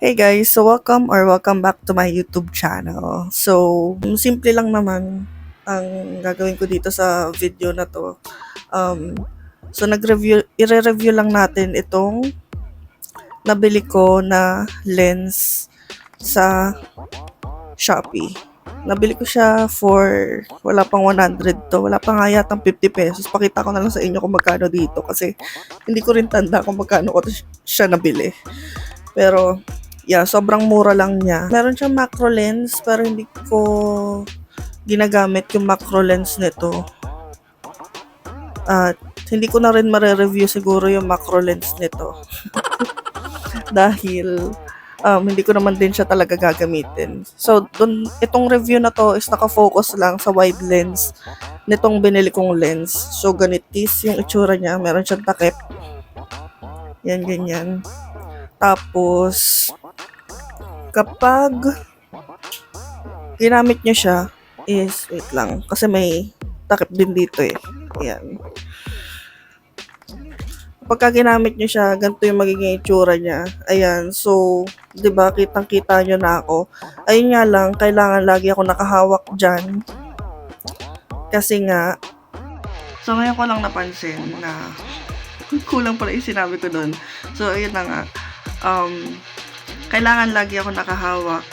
Hey guys, so welcome back to my YouTube channel. So, simple lang naman ang gagawin ko dito sa video na to. So i-review lang natin itong nabili ko na lens sa Shopee. Nabili ko siya for wala pang 100 to. Wala pa nga yatang 50 pesos. Pakita ko na lang sa inyo kung magkano dito kasi hindi ko rin tanda kung magkano ko siya nabili. Pero yeah, sobrang mura lang niya. Meron siyang macro lens pero hindi ko ginagamit yung macro lens nito. At hindi ko na rin mare-review siguro yung macro lens nito. Dahil hindi ko naman din siya talaga gagamitin. So, itong review na to is nakafocus lang sa wide lens nitong binili kong lens. So, ganitis yung itsura niya. Meron siyang takip. Yan, ganyan. Tapos, kapag ginamit nyo siya is, wait lang, kasi may takip din dito eh. Ayan. Kapag ginamit nyo siya, ganito yung magiging itsura niya. Ayan, so, di ba kitang-kita nyo na ako. Ayun nga lang, kailangan lagi ako nakahawak dyan. Kasi nga, so ngayon ko lang napansin na kulang pala yung sinabi ko dun. So, ayun na nga. Kailangan lagi ako nakahawak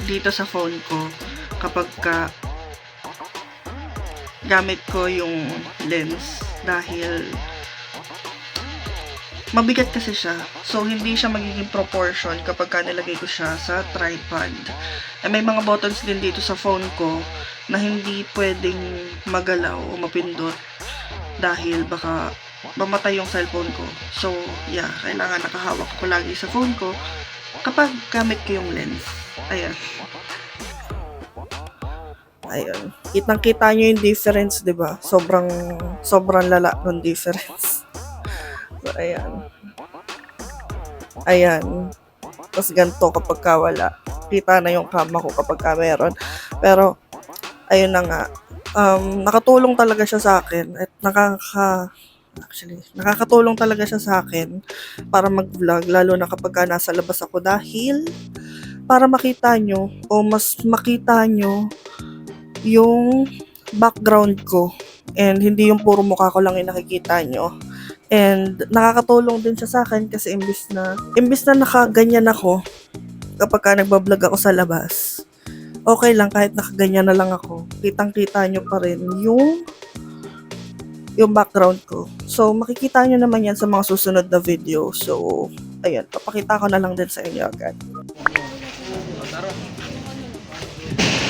dito sa phone ko kapag gamit ko yung lens dahil mabigat kasi siya. So, hindi siya magiging proportion kapag nilagay ko siya sa tripod. May mga buttons din dito sa phone ko na hindi pwedeng magalaw o mapindot dahil baka mamatay yung cellphone ko. So, yeah, kailangan nakahawak ko lagi sa phone ko kapag gamit ko yung lens. Ayan. Ayan. Kitang-kita nyo yung difference, di ba? Sobrang lala ng difference. So, ayan. Ayan. Tapos ganito kapag wala. Kita na yung kama ko kapag meron. Pero, ayun na nga. Nakatulong talaga siya sa akin at nakakatulong talaga siya sa akin para mag-vlog, lalo na kapag nasa labas ako dahil para makita nyo o mas makita nyo yung background ko and hindi yung puro mukha ko lang yung nakikita nyo. And nakakatulong din siya sa akin kasi imbis na nakaganyan ako kapag nagbablog ako sa labas, okay lang kahit nakaganyan na lang ako. Kitang-kita nyo pa rin yung background ko. So, makikita nyo naman yan sa mga susunod na video. So, ayun, papakita ko na lang din sa inyo agad.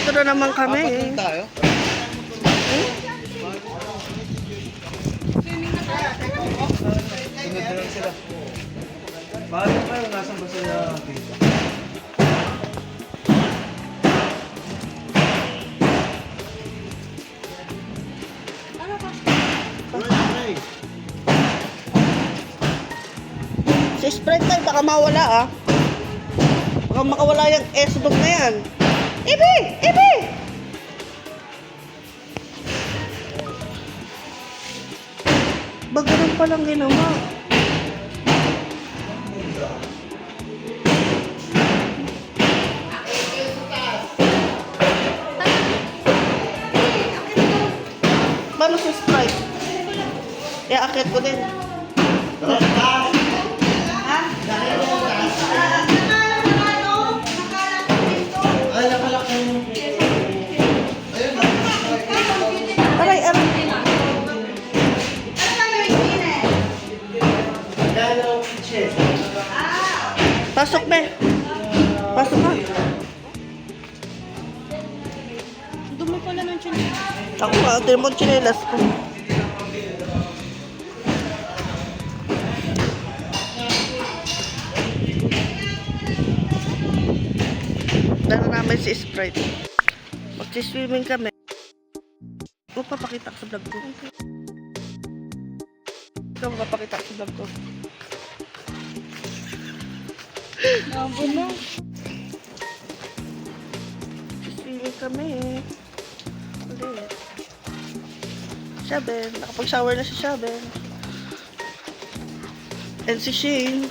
Ito na naman kami eh. Tayo? Sunod na lang sila. Bakit kayo nasa ba sila dito? Si Sprite tayo, baka mawala ah. Baka makawala yung S-dog na yan. Ibi! Ibi! Ba ganun palang ginawa? Paano si Sprite? Akit ko din. Aray, aray. Pasok, be. Pasok ka. Dumi pala ng chinelas. Ako nga, tingnan mo ang tsinelas ko. Dala namin si Sprite. Magsiswimming kami. Papakita ko sa vlog ko. Ikaw papakita ko sa vlog ko. Nabo na. Magsiswimming kami. Ulit. Shaben. Nakapag-shower na si Shaben. And si Shane.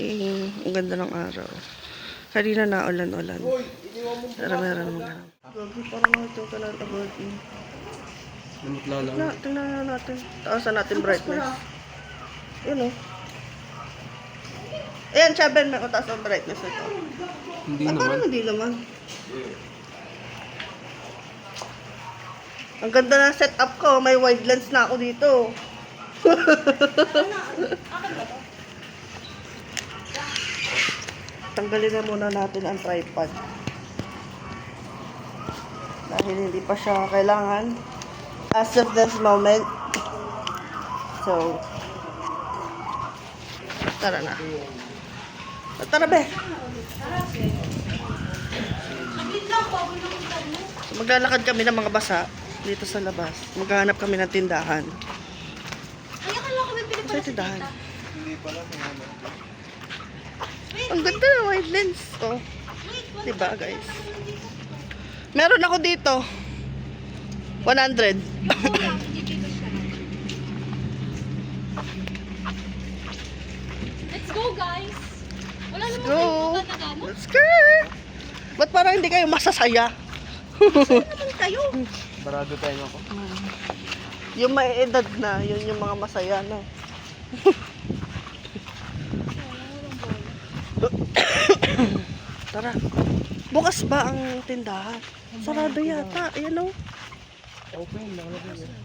Ang ganda ng araw. Kanina na ulan-ulan. Pero meron naman ganun. Gagi, parang nakita ka lang about me. Namutla lang. Tingnan na natin. Taasan natin brightness. Yun o. Ayan, Chaben, may utaas ang brightness nito. Hindi Ah, naman. parang hindi naman. Ang ganda ng setup ko. May wide lens na ako dito. Tanggalin na muna natin ang tripod. Dahil hindi pa siya kailangan. As of this moment. So, tara na. Tara, be. So, maglalakad kami ng mga basa dito sa labas. Maghahanap kami ng tindahan. Ay, akala ko may Sa pinipala sa tindahan. tita. Hindi pala. Ang ganda ng wide lens. Oh. Diba, guys? Meron ako dito. 100. Yung kulang, hindi dito siya. Let's go, guys! Wala Let's naman go. kayo na gano'n. Let's go. Ba't parang hindi kayo masasaya? Saan naman kayo? Barado tayo ako. Yung may edad na, yun yung mga masaya na. Tara. Bukas ba ang tindahan? Sarado yata. Ayan o. Open, nakalagay yan.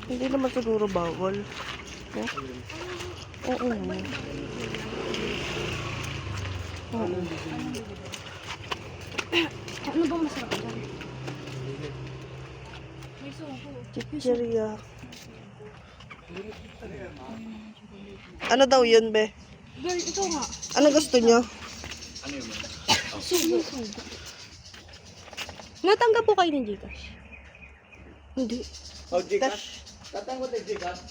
Hindi naman siguro bawal. Eh? Oo naman. Oo. Ano bang masarap dyan? May suko. Chicheria. Ano daw yun, be? Girl, ito nga. Ano gusto nyo? Sugo. Natanggap po kayo ng Gcash? Hindi. Oh, Gcash. Tatang mo tayo Gcash.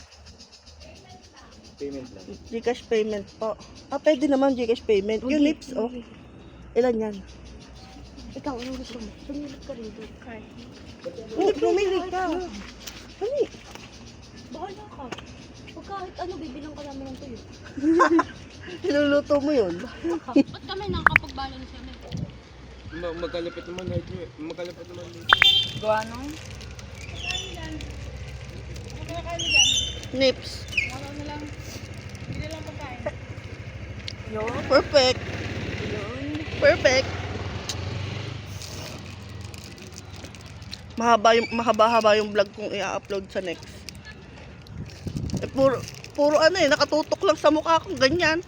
Payment lang. Gcash payment po. Ah, pwede naman Gcash payment. Yung lips, oh. Ilan yan? Ikaw, anong gusto mo? Sumilip ka rin doon. Card. Hindi, pumili ka. Hani. Bahala ka. Pag kahit ano, bibilang ka namin ng tuyo. Niluluto mo yun. Ba't kami nakakapag-balance kami? Magkalapit naman na ito eh. Magkalapit naman dito. Gawa nung? Nips. Ano na lang? Hindi lang pagkain. Perfect. Perfect. Mahaba-haba yung vlog kong i-upload sa next. Eh, puro ano eh, nakatutok lang sa mukha ko, ganyan.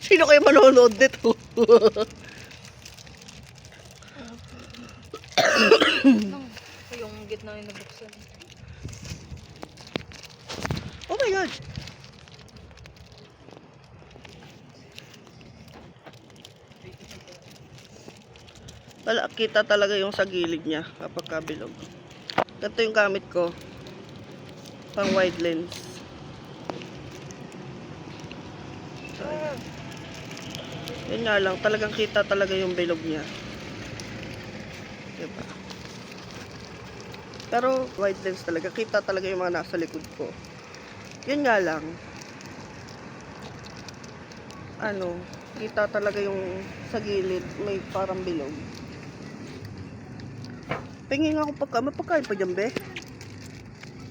Sino kayo manonood nito? Yung gitna yung nabuksan. Oh my God. Kita talaga yung sa gilid niya kapag kabilog. Ito yung gamit ko. Pang wide lens. So, yun nga lang, talagang kita talaga yung bilog niya. Diba? Pero wide lens talaga, kita talaga yung mga nasa likod ko. Yun nga lang, ano, kita talaga yung sa gilid, may parang bilog. Pingin ako may pagkain pa dyan, be?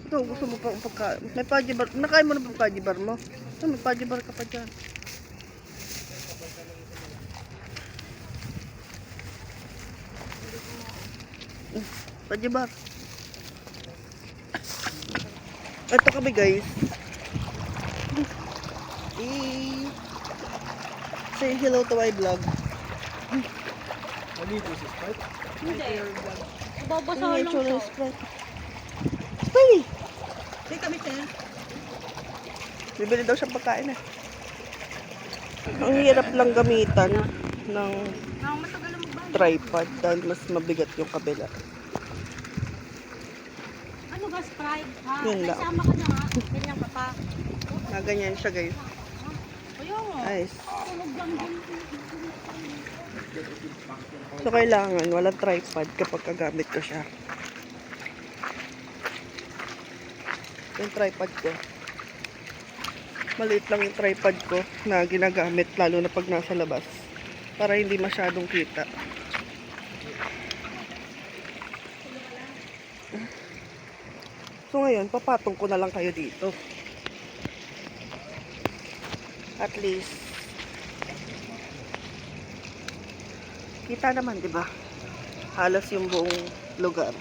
Ikaw, gusto mo pa pagkain? May pajibar, nakain mo na ba pajibar mo? Ito, may pajibar ka pa dyan. Pajibar. Ito kami guys. Say hello to my vlog. Maligo si Sprite. Hindi. Ano Babasahan yung lang itsura siya. ng Sprite? Sprite! Say kami, sir. Bibili daw siyang pagkain eh. Ang hirap lang gamitan ng Matagal na magbahan. tripod dahil mas mabigat yung kabila. Ano ba, Sprite? Ha? Yun lang. Nagsama ka na nga. Ganyan ka pa. Ganyan siya guys. Ayaw nga. Nice. Tulog lang din. So kailangan walang tripod kapag kagamit ko siya. Yung tripod ko. Maliit lang yung tripod ko na ginagamit lalo na pag nasa labas. Para hindi masyadong kita. So ngayon, papatong ko na lang kayo dito. At least, kita naman, di ba? Halos yung buong lugar.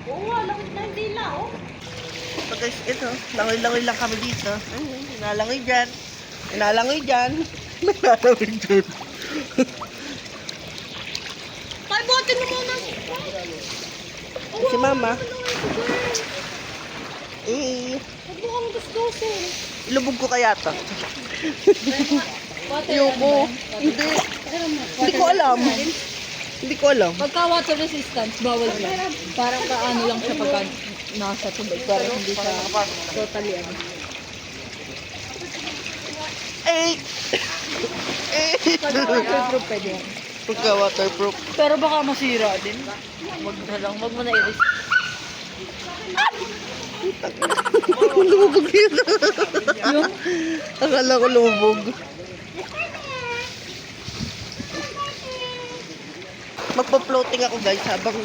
Oo nga, langit na hindi lang, oh. So guys, ito, langoy-langoy lang kami dito. Inalangoy dyan. Inalangoy dyan. Inalangoy dyan. Tay, buhatin mo muna. Si Mama. Eh, Huwag mo kang gustusin. ilubog ko kaya to. Ayoko. Hindi. Hindi ko alam. Hindi ko alam. Pagka water resistant, bawal yan. Parang kaano lang siya pagka nasa tubig. Pero hindi siya totally ano. Eh. Pagka waterproof pwede yan. Pagka waterproof. Pero baka masira din. Wag na lang, wag mo na i-risk. Lumubog yun. Akala ko lumubog. Magpa-floating ako guys habang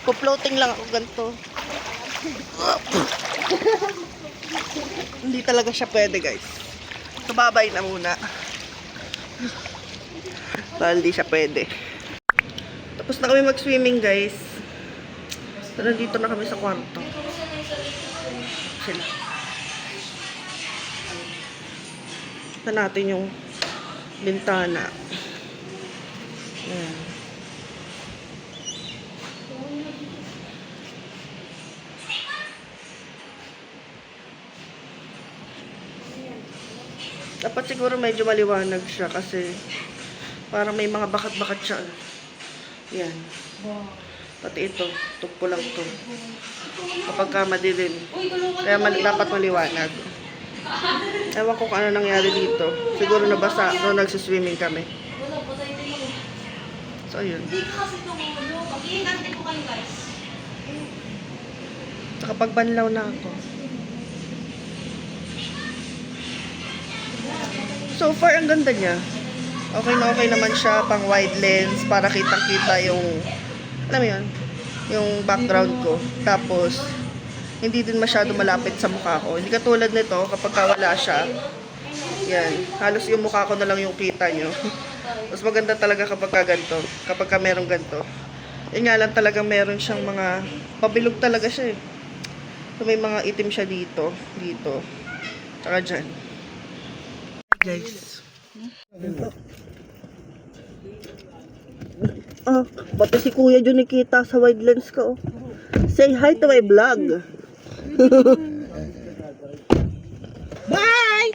po-floating lang ako ganito. Hindi talaga siya pwede guys. Tumabay na muna. Dahil hindi siya pwede. Tapos na kami mag-swimming guys. So, nandito na kami sa kwarto. Sila. Ito natin yung bintana. Ayan. Dapat siguro medyo maliwanag siya kasi parang may mga bakat-bakat siya. Yan. Pati ito. Tugpo lang to. Kapag ka madilim. Kaya dapat maliwanag. Ewan ko kung ano nangyari dito. Siguro nabasa nung nagsiswimming kami. So, ayun. Nakapagbanlaw na ako. So far, ang ganda niya. Okay na okay naman siya, pang wide lens, para kitang-kita yung, alam mo yun, yung background ko. Tapos, hindi din masyado malapit sa mukha ko. Hindi katulad nito, kapag wala siya, yan, halos yung mukha ko na lang yung kita nyo. Mas maganda talaga kapag ganito, kapag merong ganito. Yun nga lang talagang meron siyang mga, pabilog talaga siya eh. So, may mga itim siya dito, tsaka dyan. Guys. Pati si Kuya Jun nakita sa wide lens ko. Say hi to my vlog. Bye!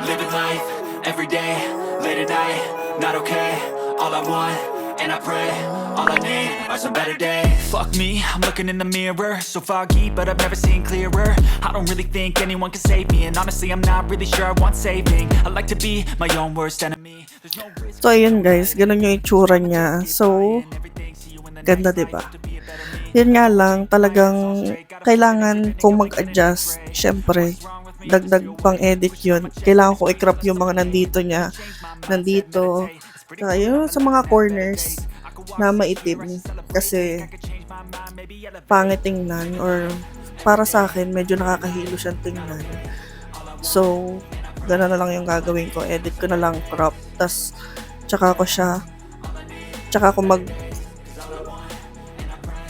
Living life, every day, late at night, not okay. All I want, and I pray, All I need are some better days. Fuck me, I'm looking in the mirror. So foggy, but I've never seen clearer. I don't really think anyone can save me. And honestly, I'm not really sure I want saving. I like to be my own worst enemy. There's no risk. So, ayun guys, ganun yung itsura niya. So, ganda, diba? Yun nga lang, talagang kailangan kong mag-adjust. Syempre, dagdag pang edit yun. Kailangan ko i-crop yung mga nandito niya. Nandito. Ayun, sa mga corners na maitim. Kasi, pangit tingnan. Or, para sa akin, medyo nakakahilo siyang tingnan. So, gano'n na lang yung gagawin ko. Edit ko na lang, crop. Tas, tsaka ko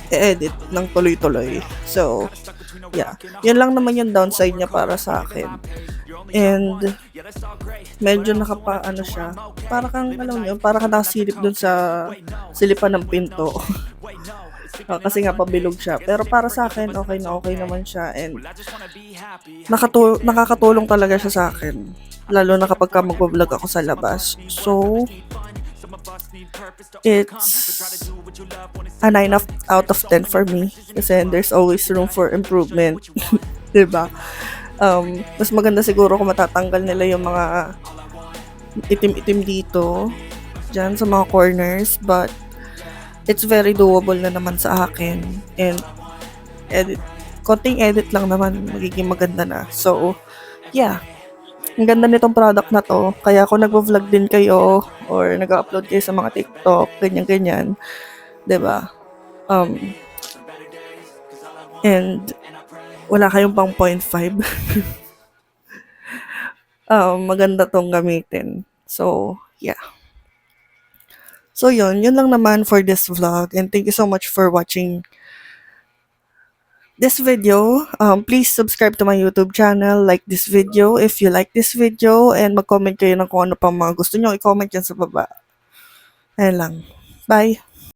edit ng tuloy-tuloy. So, yeah. Yun lang naman yung downside niya para sa akin. And, medyo nakapa, siya. Para kang, alam niyo, para kang nakasilip dun sa silipan ng pinto. Kasi nga pabilog siya. Pero para sa akin, okay naman siya. And, nakakatulong talaga siya sa akin. Lalo na kapag mag-vlog ako sa labas. So, it's a 9 out of 10 for me. Kasi there's always room for improvement. Diba? Mas maganda siguro kung matatanggal nila yung mga itim-itim dito. Diyan sa mga corners. But, it's very doable na naman sa akin. And, konting edit lang naman, magiging maganda na. So, yeah. Ang ganda nitong product na to. Kaya kung nagvo-vlog din kayo or nag-upload kayo sa mga TikTok, ganyan-ganyan. 'Di ba? And wala kayong pang 0.5. Maganda tong gamitin. So, yeah. So, yun lang naman for this vlog. And thank you so much for watching this video. Please subscribe to my YouTube channel, like this video if you like this video, and mag-comment kayo ng kung ano pang mga gusto nyo i-comment yan sa baba. Ayan lang. Bye!